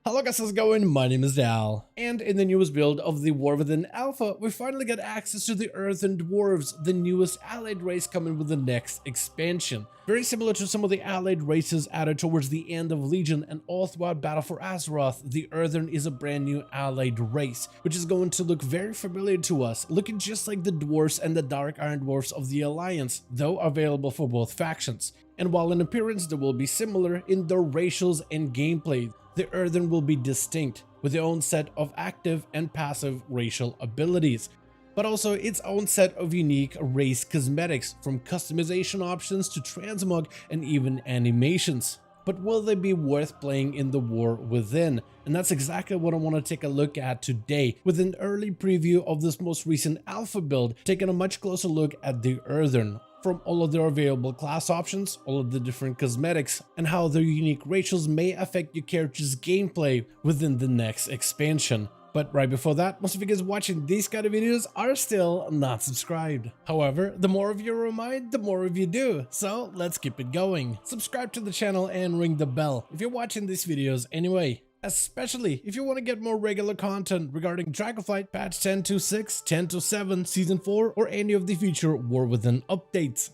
Hello guys, how's it going? My name is Dal, and in the newest build of the EARTHEN Alpha, we finally got access to the Earthen Dwarves, the newest allied race coming with the next expansion. Very similar to some of the allied races added towards the end of Legion and all throughout Battle for Azeroth, the Earthen is a brand new allied race, which is going to look very familiar to us, looking just like the Dwarves and the Dark Iron Dwarfs of the Alliance, though available for both factions. And while in appearance they will be similar in their racials and gameplay, the Earthen will be distinct, with their own set of active and passive racial abilities, but also its own set of unique race cosmetics, from customization options to transmog and even animations. But will they be worth playing in the war within? And that's exactly what I want to take a look at today, with an early preview of this most recent alpha build, taking a much closer look at the Earthen, from all of their available class options, all of the different cosmetics, and how their unique racials may affect your character's gameplay within the next expansion. But right before that, most of you guys watching these kind of videos are still not subscribed. However, the more of you remind, the more of you do, so let's keep it going. Subscribe to the channel and ring the bell if you're watching these videos anyway. Especially if you want to get more regular content regarding Dragonflight patch 10.26, 10.7, Season 4, or any of the future War Within updates.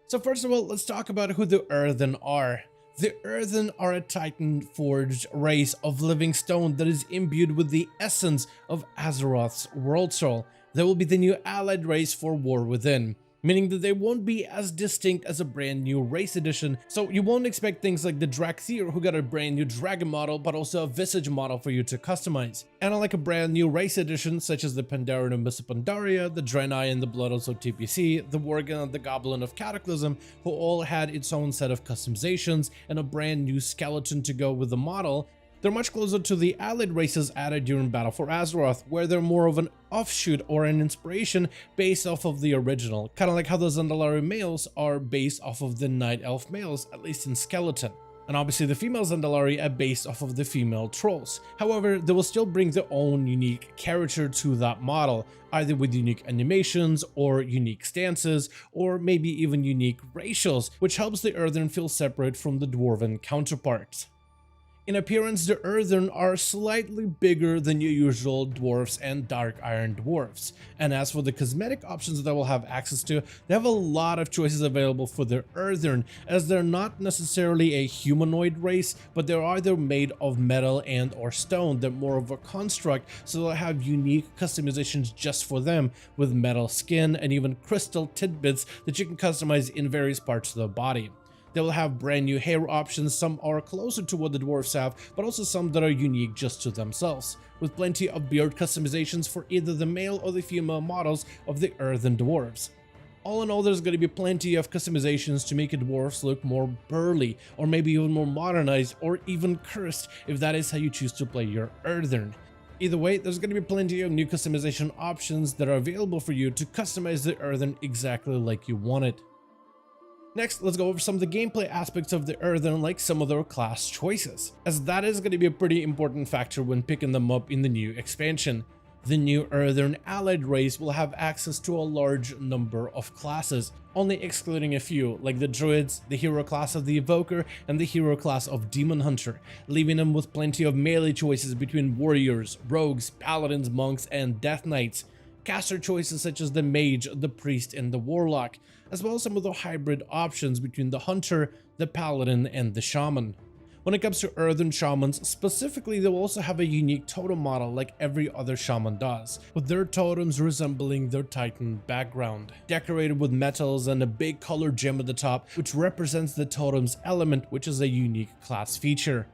So first of all, let's talk about who the Earthen are. The Earthen are a Titan-forged race of living stone that is imbued with the essence of Azeroth's world soul. They will be the new allied race for War Within, meaning that they won't be as distinct as a brand new race edition, so you won't expect things like the Drakthir, who got a brand new dragon model but also a visage model for you to customize. And unlike a brand new race edition such as the Pandaren of Mists of Pandaria, the Draenei and the Blood Oaths of TPC, the Worgen and the Goblin of Cataclysm, who all had its own set of customizations and a brand new skeleton to go with the model, they're much closer to the allied races added during Battle for Azeroth, where they're more of an offshoot or an inspiration based off of the original, kind of like how the Zandalari males are based off of the Night Elf males, at least in skeleton. And obviously the female Zandalari are based off of the female trolls. However, they will still bring their own unique character to that model, either with unique animations or unique stances, or maybe even unique racials, which helps the Earthen feel separate from the Dwarven counterparts. In appearance, the Earthen are slightly bigger than your usual dwarfs and dark iron dwarfs. And as for the cosmetic options that we'll have access to, they have a lot of choices available for the Earthen, as they're not necessarily a humanoid race, but they're either made of metal and or stone. They're more of a construct, so they'll have unique customizations just for them, with metal skin and even crystal tidbits that you can customize in various parts of the body. They will have brand new hair options, some are closer to what the dwarves have, but also some that are unique just to themselves, with plenty of beard customizations for either the male or the female models of the Earthen dwarves. All in all, there's going to be plenty of customizations to make a dwarves look more burly, or maybe even more modernized, or even cursed, if that is how you choose to play your Earthen. Either way, there's going to be plenty of new customization options that are available for you to customize the Earthen exactly like you want it. Next, let's go over some of the gameplay aspects of the Earthen, like some of their class choices, as that is going to be a pretty important factor when picking them up in the new expansion. The new Earthen allied race will have access to a large number of classes, only excluding a few, like the Druids, the hero class of the Evoker, and the hero class of Demon Hunter, leaving them with plenty of melee choices between warriors, rogues, paladins, monks, and death knights. Caster choices such as the Mage, the Priest, and the Warlock, as well as some of the hybrid options between the Hunter, the Paladin, and the Shaman. When it comes to Earthen Shamans specifically, they will also have a unique totem model like every other Shaman does, with their totems resembling their Titan background, decorated with metals and a big colored gem at the top, which represents the totem's element, which is a unique class feature.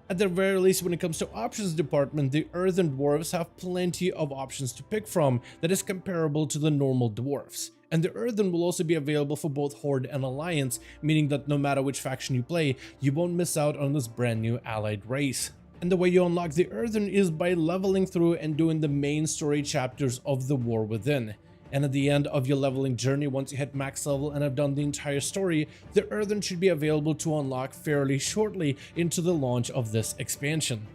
At the very least, when it comes to options department, the Earthen dwarves have plenty of options to pick from that is comparable to the normal dwarfs. And the Earthen will also be available for both Horde and Alliance, meaning that no matter which faction you play, you won't miss out on this brand new allied race. And the way you unlock the Earthen is by leveling through and doing the main story chapters of the War Within. And at the end of your leveling journey, once you hit max level and have done the entire story, the Earthen should be available to unlock fairly shortly into the launch of this expansion.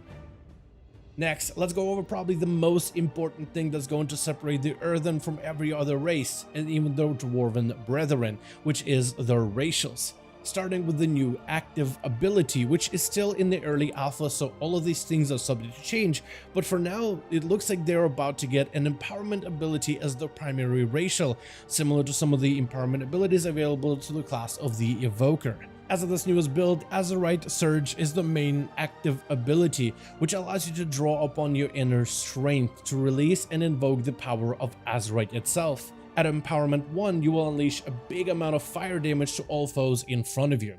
Next, let's go over probably the most important thing that's going to separate the Earthen from every other race, and even their Dwarven brethren, which is their racials. starting with the new active ability, which is still in the early alpha, so all of these things are subject to change, but for now it looks like they're about to get an empowerment ability as the primary racial, similar to some of the empowerment abilities available to the class of the Evoker. As of this newest build, Azerite Surge is the main active ability, which allows you to draw upon your inner strength to release and invoke the power of Azerite itself. At Empowerment 1, you will unleash a big amount of fire damage to all foes in front of you.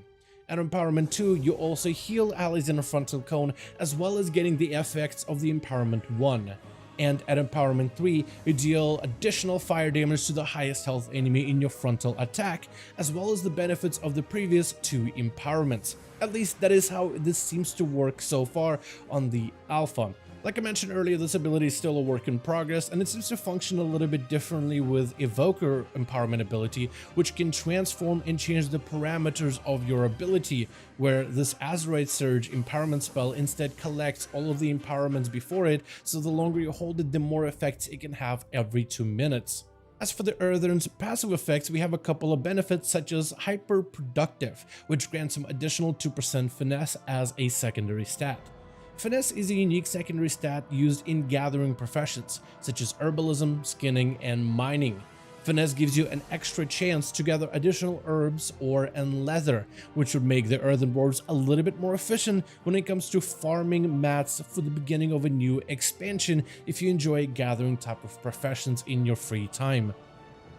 At Empowerment 2, you also heal allies in a frontal cone, as well as getting the effects of the Empowerment 1. And at Empowerment 3, you deal additional fire damage to the highest health enemy in your frontal attack, as well as the benefits of the previous 2 empowerments. At least that is how this seems to work so far on the alpha. Like I mentioned earlier, this ability is still a work in progress, and it seems to function a little bit differently with Evoker Empowerment ability, which can transform and change the parameters of your ability, where this Azerite Surge empowerment spell instead collects all of the empowerments before it, so the longer you hold it, the more effects it can have every 2 minutes. As for the EARTHEN's passive effects, we have a couple of benefits such as Hyper Productive, which grants some additional 2% finesse as a secondary stat. Finesse is a unique secondary stat used in gathering professions, such as herbalism, skinning, and mining. Finesse gives you an extra chance to gather additional herbs, ore, and leather, which would make the Earthen Dwarves a little bit more efficient when it comes to farming mats for the beginning of a new expansion if you enjoy gathering type of professions in your free time.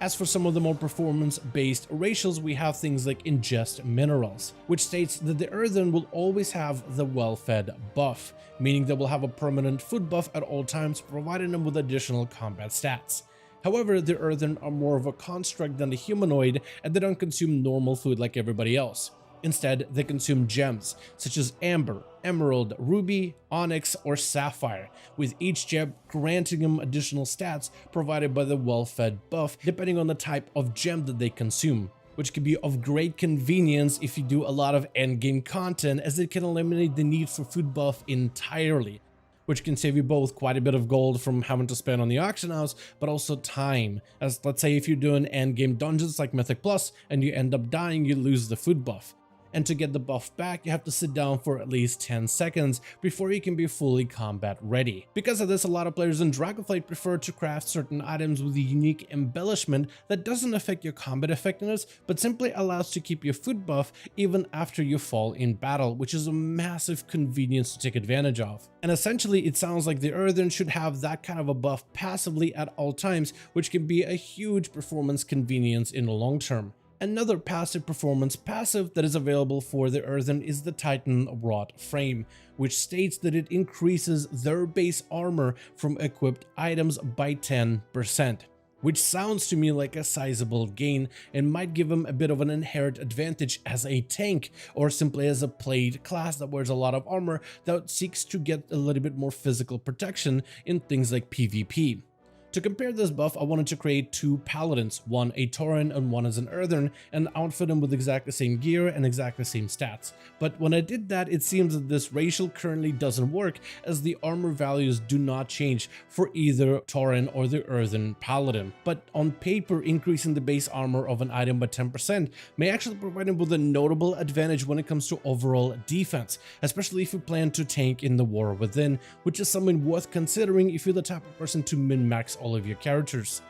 As for some of the more performance-based racials, we have things like Ingest Minerals, which states that the Earthen will always have the well-fed buff, meaning they will have a permanent food buff at all times, providing them with additional combat stats. However, the Earthen are more of a construct than the humanoid, and they don't consume normal food like everybody else. Instead, they consume gems, such as Amber, Emerald, Ruby, Onyx, or Sapphire, with each gem granting them additional stats provided by the well-fed buff depending on the type of gem that they consume, which can be of great convenience if you do a lot of endgame content, as it can eliminate the need for food buff entirely, which can save you both quite a bit of gold from having to spend on the auction house, but also time, as let's say if you're doing endgame dungeons like Mythic Plus and you end up dying, you lose the food buff. And to get the buff back, you have to sit down for at least 10 seconds before you can be fully combat ready. Because of this, a lot of players in Dragonflight prefer to craft certain items with a unique embellishment that doesn't affect your combat effectiveness, but simply allows to keep your food buff even after you fall in battle, which is a massive convenience to take advantage of. And essentially, it sounds like the Earthen should have that kind of a buff passively at all times, which can be a huge performance convenience in the long term. Another passive performance passive that is available for the Earthen is the Titan Wrought Frame, which states that it increases their base armor from equipped items by 10%, which sounds to me like a sizable gain and might give them a bit of an inherent advantage as a tank, or simply as a played class that wears a lot of armor that seeks to get a little bit more physical protection in things like PvP. To compare this buff, I wanted to create 2 paladins, one a Tauren and one as an Earthen, and outfit them with exactly the same gear and exactly the same stats. But when I did that, it seems that this racial currently doesn't work, as the armor values do not change for either Tauren or the Earthen paladin. But on paper, increasing the base armor of an item by 10% may actually provide him with a notable advantage when it comes to overall defense, especially if you plan to tank in the War Within, which is something worth considering if you're the type of person to min-max all of your characters.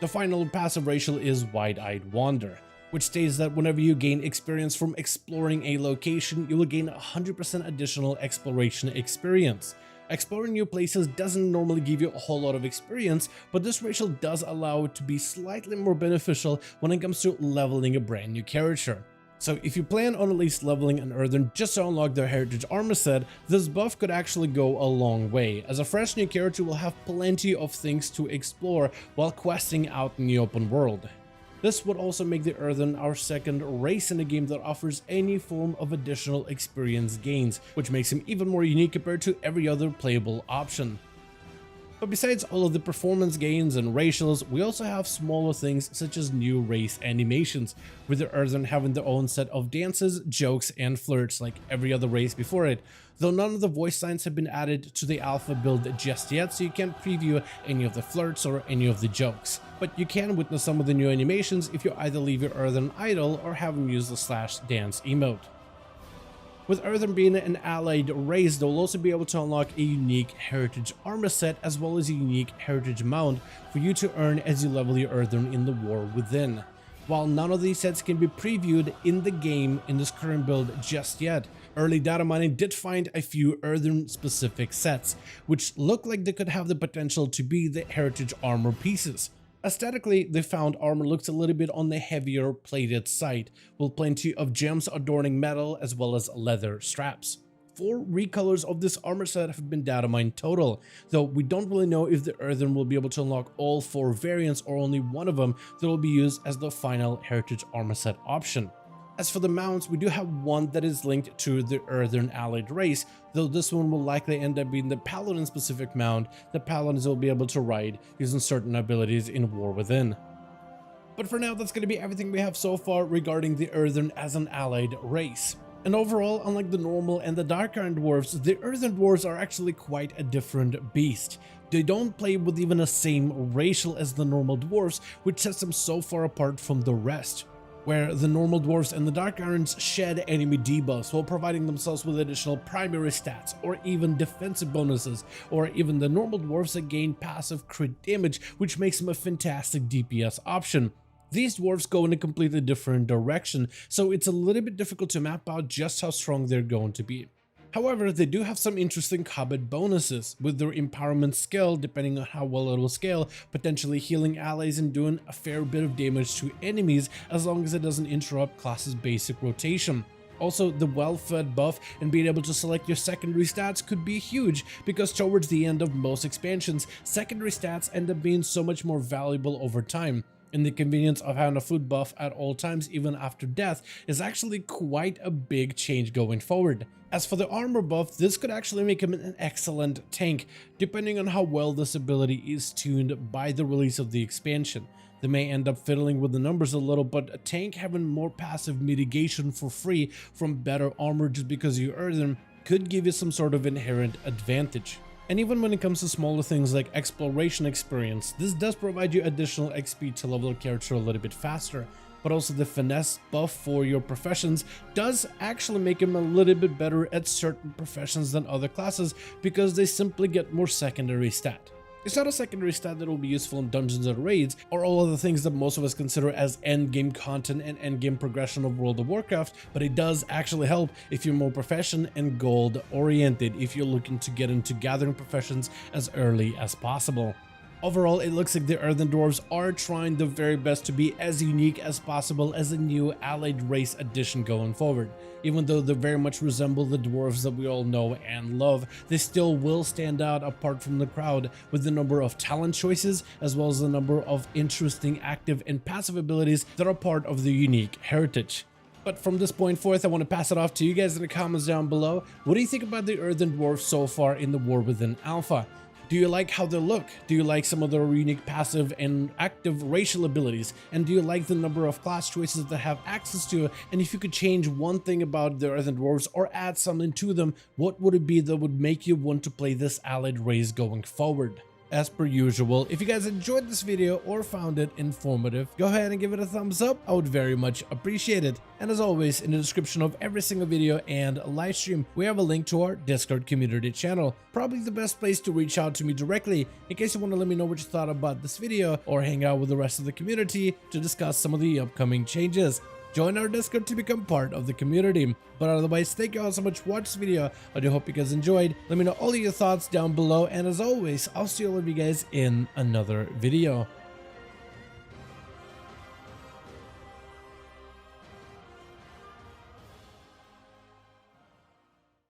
The final passive racial is Wide-Eyed Wander, which states that whenever you gain experience from exploring a location, you will gain 100% additional exploration experience. Exploring new places doesn't normally give you a whole lot of experience, but this racial does allow it to be slightly more beneficial when it comes to leveling a brand new character. So if you plan on at least leveling an Earthen just to unlock their heritage armor set, this buff could actually go a long way, as a fresh new character will have plenty of things to explore while questing out in the open world. This would also make the Earthen our second race in the game that offers any form of additional experience gains, which makes him even more unique compared to every other playable option. But besides all of the performance gains and racials, we also have smaller things such as new race animations, with the Earthen having their own set of dances, jokes, and flirts like every other race before it, though none of the voice lines have been added to the alpha build just yet, so you can't preview any of the flirts or any of the jokes. But you can witness some of the new animations if you either leave your Earthen idle or have them use the /dance emote. With Earthen being an allied race, they'll also be able to unlock a unique heritage armor set as well as a unique heritage mount for you to earn as you level your Earthen in the War Within. While none of these sets can be previewed in the game in this current build just yet, early data mining did find a few Earthen specific sets, which look like they could have the potential to be the heritage armor pieces. Aesthetically, the found armor looks a little bit on the heavier plated side, with plenty of gems adorning metal as well as leather straps. 4 recolors of this armor set have been data mined total, though we don't really know if the Earthen will be able to unlock all 4 variants or only one of them that will be used as the final heritage armor set option. As for the mounts, we do have one that is linked to the Earthen allied race, though this one will likely end up being the Paladin specific mount that Paladins will be able to ride using certain abilities in War Within. But for now, that's going to be everything we have so far regarding the Earthen as an allied race. And overall, unlike the normal and the Dark Iron Dwarves, the Earthen Dwarves are actually quite a different beast. They don't play with even the same racial as the normal dwarves, which sets them so far apart from the rest. Where the normal dwarves and the Dark Irons shed enemy debuffs while providing themselves with additional primary stats or even defensive bonuses, or even the normal dwarves that gain passive crit damage, which makes them a fantastic DPS option. These dwarves go in a completely different direction, so it's a little bit difficult to map out just how strong they're going to be. However, they do have some interesting combat bonuses, with their empowerment skill, depending on how well it will scale, potentially healing allies and doing a fair bit of damage to enemies as long as it doesn't interrupt class's basic rotation. Also, the well-fed buff and being able to select your secondary stats could be huge, because towards the end of most expansions, secondary stats end up being so much more valuable over time. And the convenience of having a food buff at all times even after death is actually quite a big change going forward. As for the armor buff, this could actually make him an excellent tank, depending on how well this ability is tuned by the release of the expansion. They may end up fiddling with the numbers a little, but a tank having more passive mitigation for free from better armor just because you earn them could give you some sort of inherent advantage. And even when it comes to smaller things like exploration experience, this does provide you additional XP to level a character a little bit faster, but also the finesse buff for your professions does actually make him a little bit better at certain professions than other classes because they simply get more secondary stat. It's not a secondary stat that will be useful in dungeons and raids, or all of the things that most of us consider as endgame content and endgame progression of World of Warcraft, but it does actually help if you're more profession and gold oriented, if you're looking to get into gathering professions as early as possible. Overall, it looks like the Earthen Dwarves are trying their very best to be as unique as possible as a new allied race addition going forward. Even though they very much resemble the dwarves that we all know and love, they still will stand out apart from the crowd with the number of talent choices as well as the number of interesting active and passive abilities that are part of their unique heritage. But from this point forth, I want to pass it off to you guys in the comments down below. What do you think about the Earthen Dwarves so far in the War Within Alpha? Do you like how they look? Do you like some of their unique passive and active racial abilities? And do you like the number of class choices that have access to? And if you could change one thing about the Earthen Dwarves or add something to them, what would it be that would make you want to play this allied race going forward? As per usual, if you guys enjoyed this video or found it informative, go ahead and give it a thumbs up. I would very much appreciate it. And as always, in the description of every single video and live stream, we have a link to our Discord community channel. Probably the best place to reach out to me directly in case you want to let me know what you thought about this video or hang out with the rest of the community to discuss some of the upcoming changes. Join our Discord to become part of the community. But otherwise, thank you all so much for watching this video. I do hope you guys enjoyed. Let me know all of your thoughts down below. And as always, I'll see all of you guys in another video.